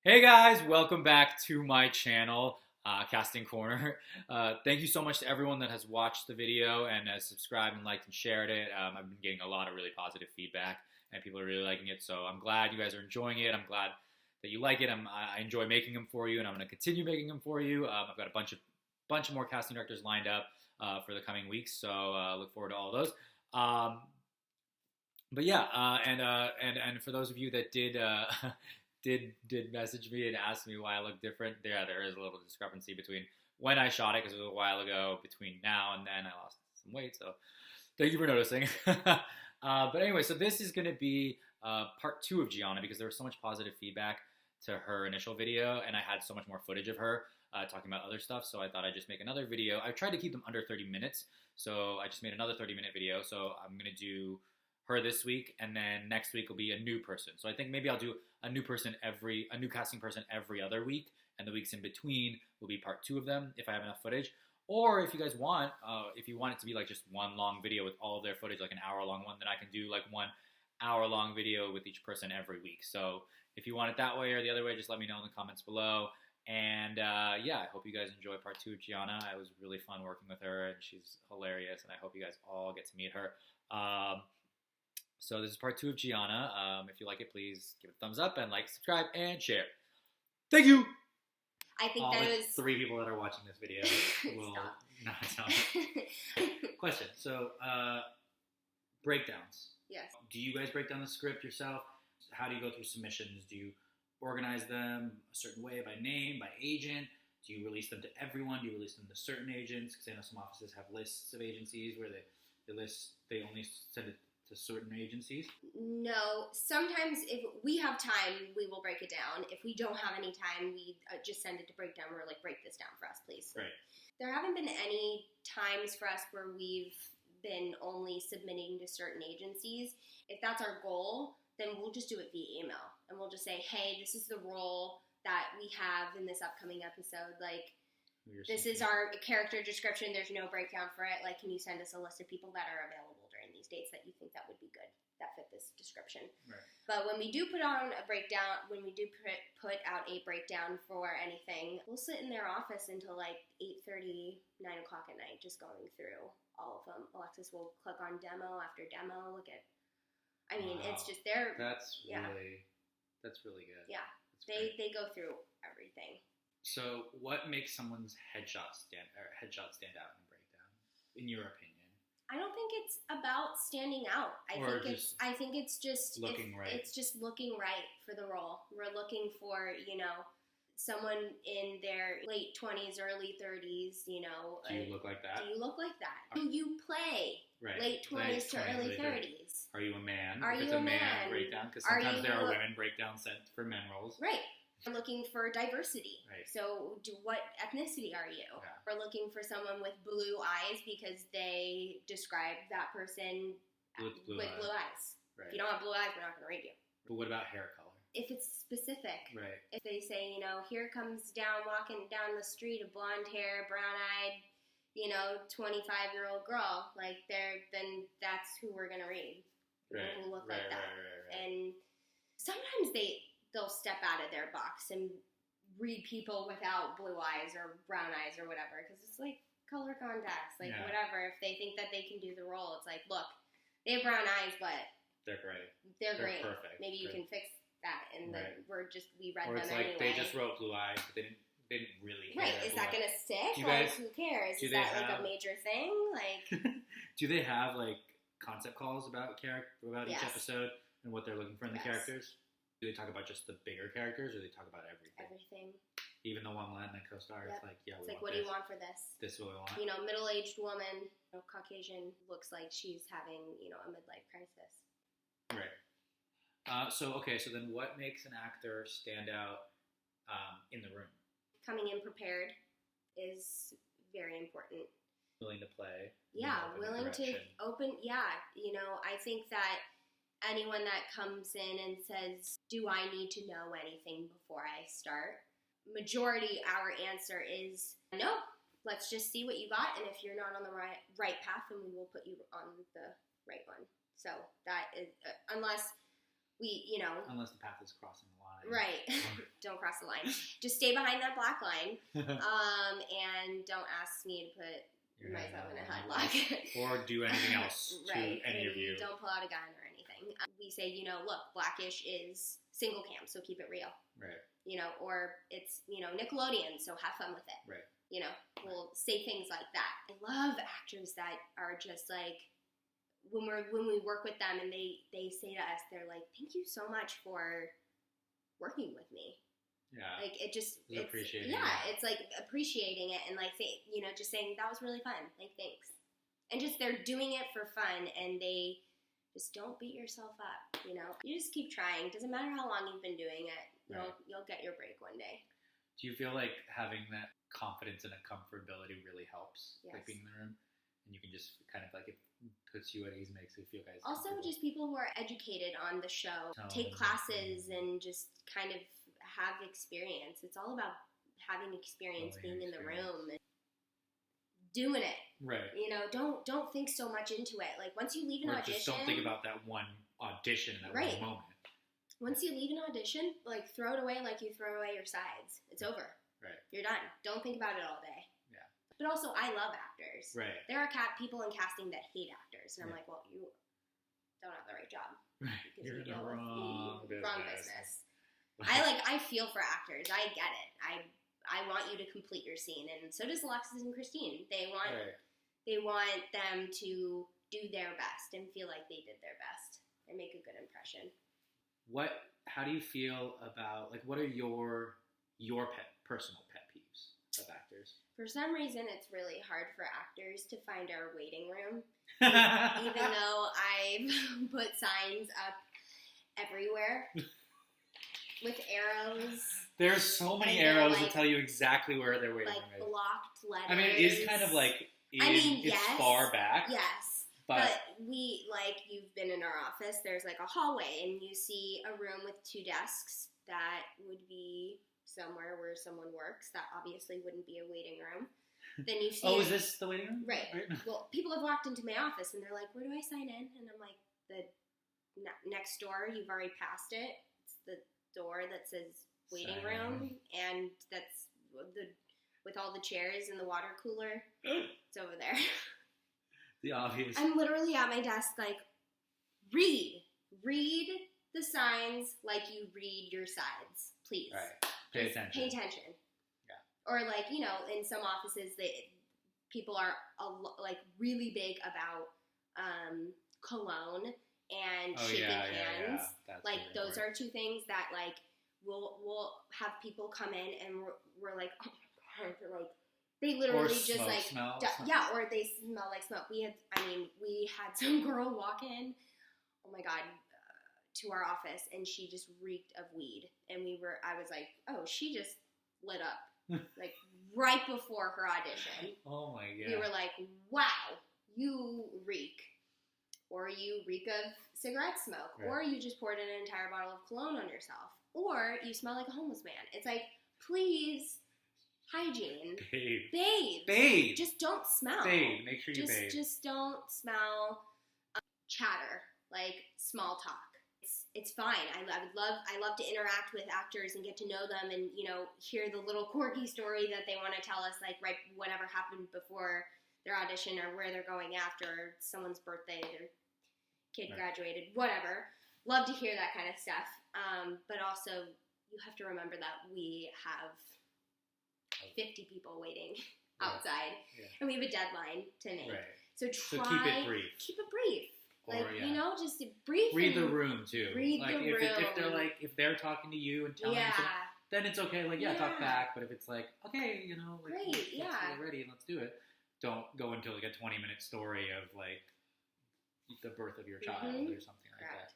Hey guys, welcome back to my channel, Casting Corner. Thank you so much to everyone that has watched the video and has subscribed and liked and shared it. I've been getting a lot of really positive feedback and people are really liking it, so I'm glad you guys are enjoying it. I'm glad that you like it. I enjoy making them for you and I'm going to continue making them for you. I've got a bunch of more casting directors lined up for the coming weeks, so look forward to all those. But yeah, and for those of you that did did message me and ask me why I look different, there is a little discrepancy between when I shot it, because it was a while ago, between now and then. I lost some weight, so thank you for noticing. But anyway, so this is going to be part 2 of Gianna, because there was so much positive feedback to her initial video, and I had so much more footage of her talking about other stuff, so I thought I'd just make another video. I tried to keep them under 30 minutes, so I just made another 30-minute video. So I'm going to do her this week, and then next week will be a new person. So I think maybe I'll do a new casting person every other week, and the weeks in between will be part 2 of them if I have enough footage. Or if you guys want, if you want it to be like just one long video with all of their footage, like an hour-long one, then I can do like 1 hour-long video with each person every week. So if you want it that way or the other way, just let me know in the comments below. And yeah, I hope you guys enjoy part 2 of Gianna. It was really fun working with her, and she's hilarious, and I hope you guys all get to meet her. So this is part 2 of Gianna. If you like it, please give it a thumbs up and like, subscribe, and share. Thank you! I think all that the was 3 people that are watching this video will not tell me. Question. So, breakdowns. Yes. Do you guys break down the script yourself? How do you go through submissions? Do you organize them a certain way, by name, by agent? Do you release them to everyone? Do you release them to certain agents? Because I know some offices have lists of agencies where they only send it to certain agencies. No, sometimes if we have time, we will break it down. If we don't have any time, we just send it to breakdown. We're like, break this down for us, please. Right. There haven't been any times for us where we've been only submitting to certain agencies. If that's our goal, then we'll just do it via email. And we'll just say, hey, this is the role that we have in this upcoming episode. Like, this is our character description. There's no breakdown for it. Like, can you send us a list of people that are available during these dates that you think that would be good, that fit this description? Right. But when we do put on a breakdown, when we do put out a breakdown for anything, we'll sit in their office until like 8:30, 9 o'clock at night, just going through all of them. Alexis will click on demo after demo, look at, I mean, Wow. It's just their, That's really good. yeah, That's they go through everything. So, what makes someone's headshot stand out in a breakdown, in your opinion? I don't think it's about standing out. I think it's just looking right. It's just looking right for the role. We're looking for, someone in their late 20s, early 30s, Do you look like that? Do you look like that? Do you play late 20s to early 30s? Are you a man? Are you a man? Breakdown? Because sometimes there are women breakdowns sent for men roles. Right. We're looking for diversity. Right. So, what ethnicity are you? Yeah. We're looking for someone with blue eyes because they describe that person with blue eyes. Right. If you don't have blue eyes, we're not going to rate you. But what about hair color? If it's specific. Right. If they say, here comes walking down the street, a blonde hair, brown-eyed, 25-year-old girl, then that's who we're going to read. Right. Who look like that. Right. And sometimes they'll step out of their box and read people without blue eyes or brown eyes or whatever, because it's like color contacts, whatever. If they think that they can do the role, it's like, look, they have brown eyes, but they're great. They're great. Perfect. Maybe you can fix that, and then we read or them it's like anyway. they just wrote blue eyes, but they didn't really. Right? Is that gonna stick? Who cares? Is that a major thing? Do they have concept calls about each episode and what they're looking for in the characters? Do they talk about just the bigger characters, or do they talk about everything? Everything. Even the one line that co-star, Yep. it's like, yeah, it's like, what do you want for this? This is what we want. Middle-aged woman, Caucasian, looks like she's having, a midlife crisis. Right. So then what makes an actor stand out in the room? Coming in prepared is very important. Willing to play. Yeah, willing to open. Yeah, I think that anyone that comes in and says, do I need to know anything before I start? Majority, our answer is no. Let's just see what you got, and if you're not on the right path, then we will put you on the right one. So that is, unless Unless the path is crossing the line. Right. Don't cross the line. Just stay behind that black line. And don't ask me to put myself in a headlock. Or do anything else right. to any of you. Don't pull out a gun or anything. We say, look, Blackish is single cam, so keep it real. Right. Or it's, Nickelodeon, so have fun with it. Right. We'll say things like that. I love actors that are just like, when we work with them and they say to us, they're like, thank you so much for working with me. Yeah. Like, it's appreciating it. Yeah, it's like appreciating it and like, just saying that was really fun. Like, thanks. And just they're doing it for fun and they just don't beat yourself up, You just keep trying. Doesn't matter how long you've been doing it. You'll get your break one day. Do you feel like having that confidence and a comfortability really helps? Yes. Like being in the room? And you can just kind of like, it puts you at ease, makes you feel guys also just people who are educated on the show, take classes and just kind of have experience. It's all about having experience, being in the room and doing it. Right. Don't think so much into it. Like once you leave an audition, just don't think about that one audition, that one moment. Once you leave an audition, like throw it away like you throw away your sides. It's over. Right. You're done. Don't think about it all day. Yeah. But also, I love actors. Right. There are people in casting that hate actors, and I'm like, well, you don't have the right job. Right. You're in the wrong business. I feel for actors. I get it. I want you to complete your scene, and so does Alexis and Christine. They want them to do their best and feel like they did their best and make a good impression. How do you feel about, like, what are your personal pet peeves of actors? For some reason, it's really hard for actors to find our waiting room. Even though I've put signs up everywhere with arrows. There's so many arrows that tell you exactly where their waiting room is. Like blocked letters. I mean, it is kind of like, it's far back. Yes. But you've been in our office, there's like a hallway, and you see a room with 2 desks that would be somewhere where someone works. That obviously wouldn't be a waiting room. Then you see... is this the waiting room? Right. Well, people have walked into my office, and they're like, where do I sign in? And I'm like, the next door, you've already passed it. It's the door that says waiting room, and that's with all the chairs and the water cooler. It's over there. The obvious. I'm literally at my desk, like, read the signs like you read your sides, please. Right. Pay attention. Yeah. Or like, in some offices, people are really big about cologne and shaking hands. Yeah. Like really those are 2 things that like we'll have people come in and we're like, oh my God, they're like. They literally just smoke, like, smell. Or they smell like smoke. We had some girl walk in, oh my God, to our office, and she just reeked of weed. And I was like, oh, she just lit up, like right before her audition. Oh my God. We were like, wow, you reek. Or you reek of cigarette smoke. Right. Or you just poured an entire bottle of cologne on yourself. Or you smell like a homeless man. It's like, please... Hygiene. Bathe. Just don't smell. Bathe. Make sure you bathe. Just don't smell chatter, like small talk. It's fine. I love to interact with actors and get to know them and, hear the little quirky story that they want to tell us, like right whatever happened before their audition or where they're going after someone's birthday, their kid graduated, whatever. Love to hear that kind of stuff. But also you have to remember that we have 50 people waiting outside, and we have a deadline to make. Right. So keep it brief. Keep it brief. Or, just brief. Read the room too. Read the room. If they're talking to you and telling you something, then it's okay. Talk back. But if it's like, okay, great, let's get ready and let's do it. Don't go into like a 20-minute story of like the birth of your child or something like that.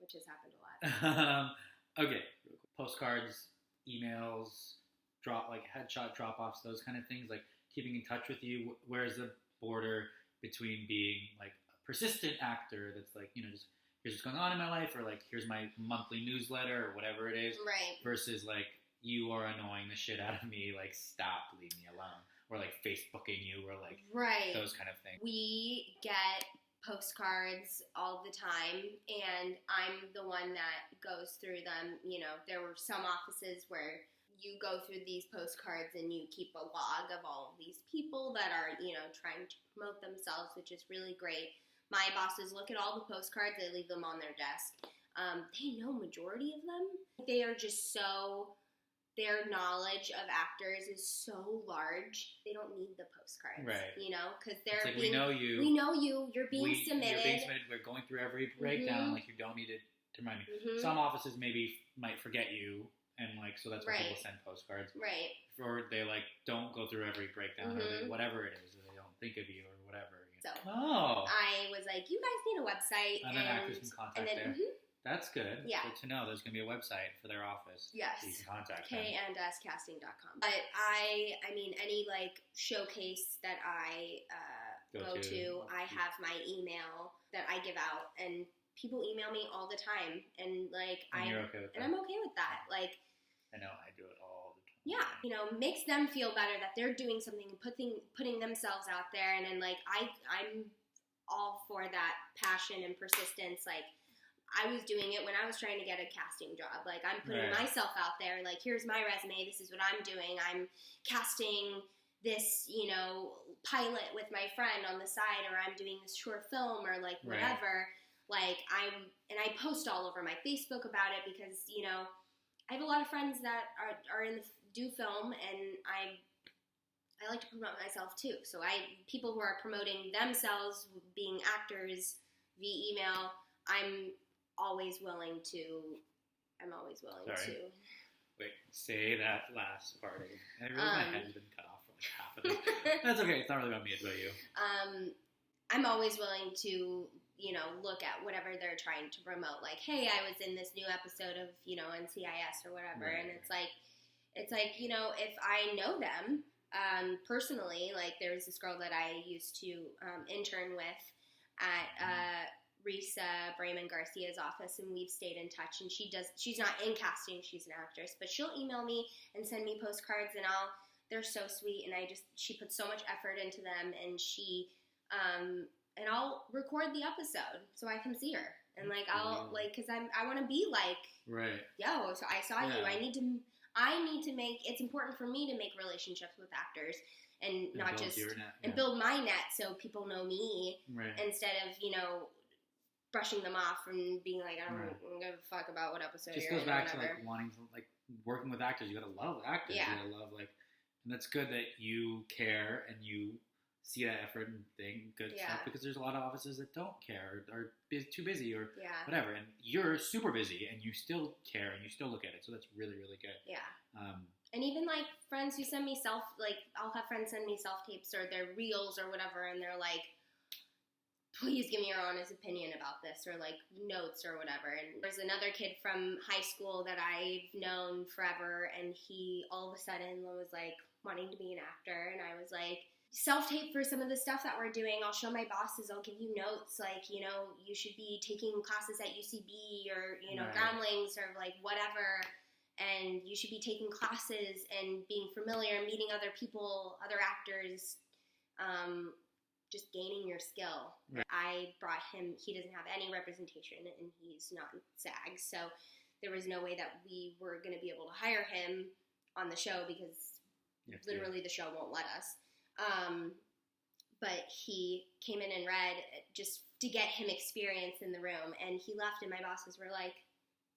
Which has happened a lot. Okay, postcards, emails. Headshot drop-offs, those kind of things, like keeping in touch with you. Where's the border between being like a persistent actor that's like, just here's what's going on in my life, or like here's my monthly newsletter or whatever it is, right? Versus like you are annoying the shit out of me, like stop, leave me alone, or like Facebooking you, or like those kind of things. We get postcards all the time, and I'm the one that goes through them. You know, there were some offices where you go through these postcards and you keep a log of all of these people that are, you know, trying to promote themselves, which is really great. My bosses look at all the postcards, they leave them on their desk. They know majority of them. They are just so, their knowledge of actors is so large, they don't need the postcards, right? You know, because they're like, being, we know you, you're being submitted. You're being submitted, we're going through every breakdown, like you don't need it to remind me. Some offices maybe might forget you, and like, so that's why people send postcards. Right. Or they like don't go through every breakdown or they, whatever it is, they don't think of you or whatever. So I was like, you guys need a website. And then actors can contact there. That's good. Yeah. Good to know. There's going to be a website for their office. Yes. So you can contact them. KandScasting.com. But I mean, any like showcase that I go to, I have my email that I give out, and people email me all the time, and like you're okay with that. And I'm okay with that. Like, I know I do it all the time. Yeah, you know, makes them feel better that they're doing something, putting themselves out there, and then like I'm all for that passion and persistence. Like, I was doing it when I was trying to get a casting job. Like, I'm putting myself out there. Like, here's my resume. This is what I'm doing. I'm casting this, you know, pilot with my friend on the side, or I'm doing this short film, or like whatever. Like, I post all over my Facebook about it because, you know, I have a lot of friends that are in do film, and I like to promote myself too. So people who are promoting themselves being actors via email, I'm always willing to. Wait, say that last part again. I realized my head has been cut off for like half of it. That's okay. It's not really about me. It's about you. I'm always willing to, you know, look at whatever they're trying to promote. Like, hey, I was in this new episode of, you know, NCIS or whatever. And it's like, you know, if I know them personally, like there was this girl that I used to intern with at Risa Brayman Garcia's office, and we've stayed in touch, and she's not in casting, she's an actress, but she'll email me and send me postcards, and they're so sweet, and she puts so much effort into them, and and I'll record the episode so I can see her. And like, cause I want to be like, yo, so I saw you. I need to make, it's important for me to make relationships with actors and not just, and build my net so people know me instead of, you know, brushing them off and being like, I don't give a fuck about what episode you're in. Just goes back to like wanting to, like working with actors. You gotta love actors. You gotta love like, and that's good that you care and you see that effort and good stuff, because there's a lot of offices that don't care or are too busy or whatever, and you're super busy and you still care and you still look at it, so that's really, really good. And even like friends who send me I'll have friends send me self-tapes or their reels or whatever, and they're like, please give me your honest opinion about this, or like notes or whatever. And there's another kid from high school that I've known forever, and he all of a sudden was like wanting to be an actor, and I was like, self-tape for some of the stuff that we're doing. I'll show my bosses, I'll give you notes, like, you know, you should be taking classes at UCB or, you know, Groundlings or like whatever, and you should be taking classes and being familiar and meeting other people, other actors, just gaining your skill. I brought him, he doesn't have any representation and he's not in SAG, so there was no way that we were going to be able to hire him on the show because literally the show won't let us. But he came in and read just to get him experience in the room, and he left, and my bosses were like,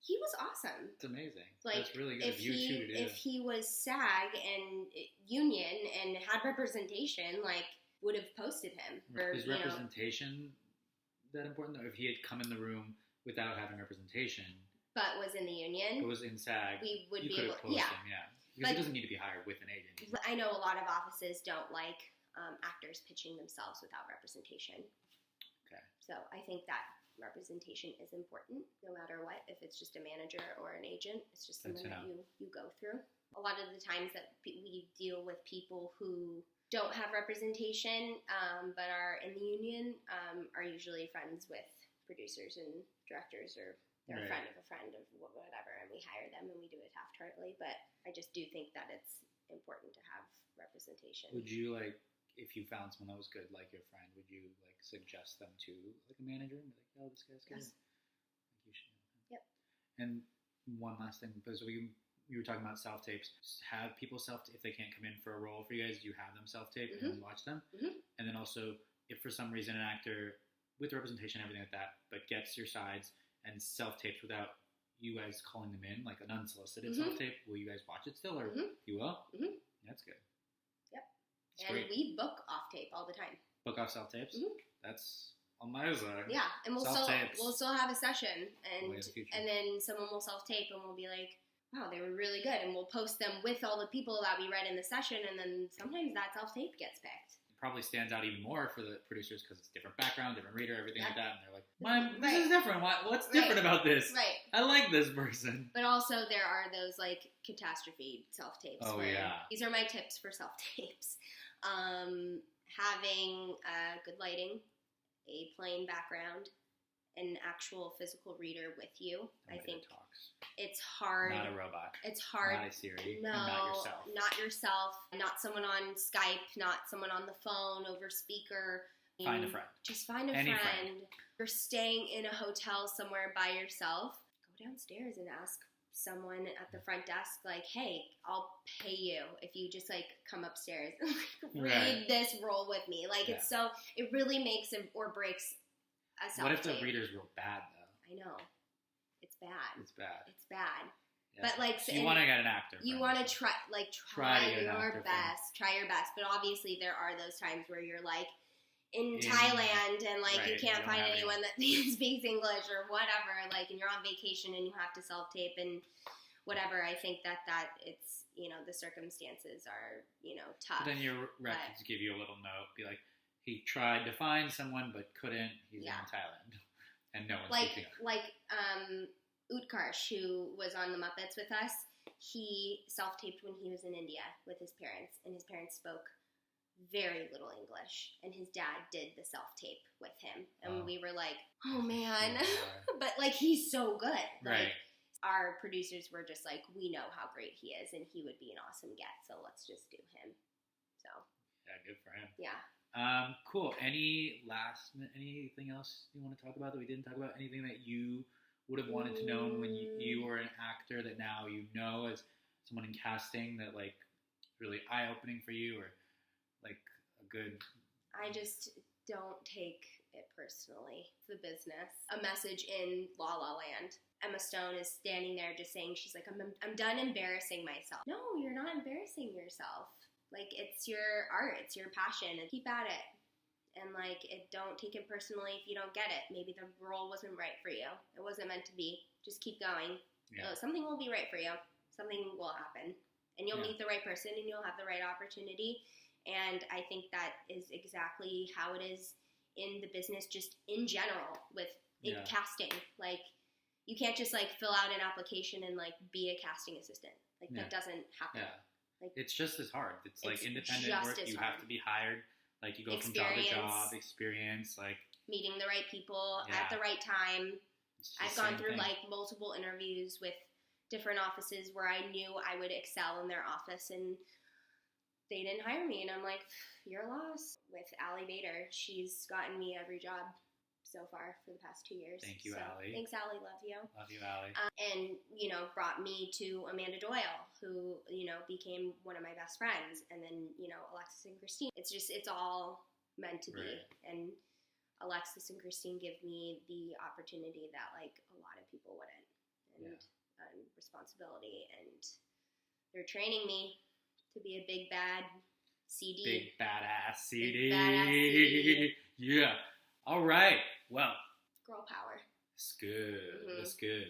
he was awesome. It's amazing. Like, that's really good of you too to do. If he was SAG and union and had representation, like, would have posted him. Or, is representation that important, though? If he had come in the room without having representation, but was in the union, was in SAG, we would be able to post him, because he doesn't need to be hired with an agent. I know a lot of offices don't like actors pitching themselves without representation. Okay. So I think that representation is important, no matter what. If it's just a manager or an agent, it's just something that you go through. A lot of the times that we deal with people who don't have representation but are in the union are usually friends with producers and directors, or they're a friend of whatever, and we hire them and we do it half-heartedly. But I just do think that it's important to have representation. Would you, like, if you found someone that was good, like your friend, would you like suggest them to like a manager and be like, oh, this guy's good? Yes. Like you should know him. Yep. And one last thing, because we were talking about self tapes. Have people if they can't come in for a role for you guys, you have them self tape and watch them. And then also, if for some reason an actor with representation, everything like that, but gets your sides and self tapes without you guys calling them in, like an unsolicited self tape, will you guys watch it still, or you will? That's good. Yep. That's and great. we book off tape all the time. Book off self tapes. That's amazing. Yeah, and we'll still have a session, and Way of the future. and then someone will self tape, and we'll be like, wow, they were really good, and we'll post them with all the people that we read in the session, and then sometimes that self tape gets picked. Probably stands out even more for the producers because it's different background, different reader, everything like that, and they're like, Right. this is different. What's different about this? Right. I like this person. But also there are those like catastrophe self tapes. Oh, yeah. These are my tips for self tapes. Having good lighting, a plain background, an actual physical reader with you. I think talks. it's hard. Not a robot. It's hard. Not a Siri. No, And not yourself. Not yourself. Not someone on Skype. Not someone on the phone over speaker. Find a friend. Just find a Any friend. friend. You're staying in a hotel somewhere by yourself. Go downstairs and ask someone at the front desk, like, hey, I'll pay you if you just like come upstairs and like, read this role with me. Like it's so, it really makes or breaks a self. What if the reader's real bad though? I know. It's bad. It's bad. It's bad. Yeah. But like, so you want to get an actor. You want to try to get an actor your best. Try your best. But obviously, there are those times where you're like in Thailand and like you can't find anyone that speaks English or whatever. Like, and you're on vacation and you have to self tape and whatever. I think that it's the circumstances are tough. But then your rep to give you a little note, be like, he tried to find someone but couldn't. He's in Thailand, and no one's speaking. Utkarsh, who was on the Muppets with us, he self-taped when he was in India with his parents, and his parents spoke very little English, and his dad did the self-tape with him, and we were like, oh man, but like he's so good. Like, our producers were just like, we know how great he is, and he would be an awesome get, so let's just do him. So yeah, good for him. Yeah. Cool. Anything else you want to talk about that we didn't talk about? Anything that you would have wanted to know when you were an actor that now you know as someone in casting that like really eye-opening for you, or like a good... I just don't take it personally. It's the business. A message in La La Land. Emma Stone is standing there just saying, she's like, I'm done embarrassing myself. No, you're not embarrassing yourself. Like, it's your art, it's your passion, and keep at it. And like, don't take it personally if you don't get it. Maybe the role wasn't right for you. It wasn't meant to be. Just keep going. Yeah. Something will be right for you. Something will happen. And you'll meet the right person, and you'll have the right opportunity. And I think that is exactly how it is in the business, just in general, with casting. Like, you can't just like fill out an application and like be a casting assistant. Like that doesn't happen. Yeah. Like, it's just as hard. It's like independent work. You have to be hired. Like, you go from job to job, experience, like... meeting the right people at the right time. I've gone through, like, multiple interviews with different offices where I knew I would excel in their office, and they didn't hire me. And I'm like, you're lost. With Allie Bader, she's gotten me every job so far for the past 2 years. Thank you, Allie. Thanks, Allie. Love you. Love you, Allie. And, brought me to Amanda Doyle, who, became one of my best friends. And then, Alexis and Christine. It's all meant to be. And Alexis and Christine give me the opportunity that, like, a lot of people wouldn't. And responsibility. And they're training me to be a big, bad CD. Big, badass CD. Big, badass CD. Yeah. All right. Well. Girl power. That's good. That's good.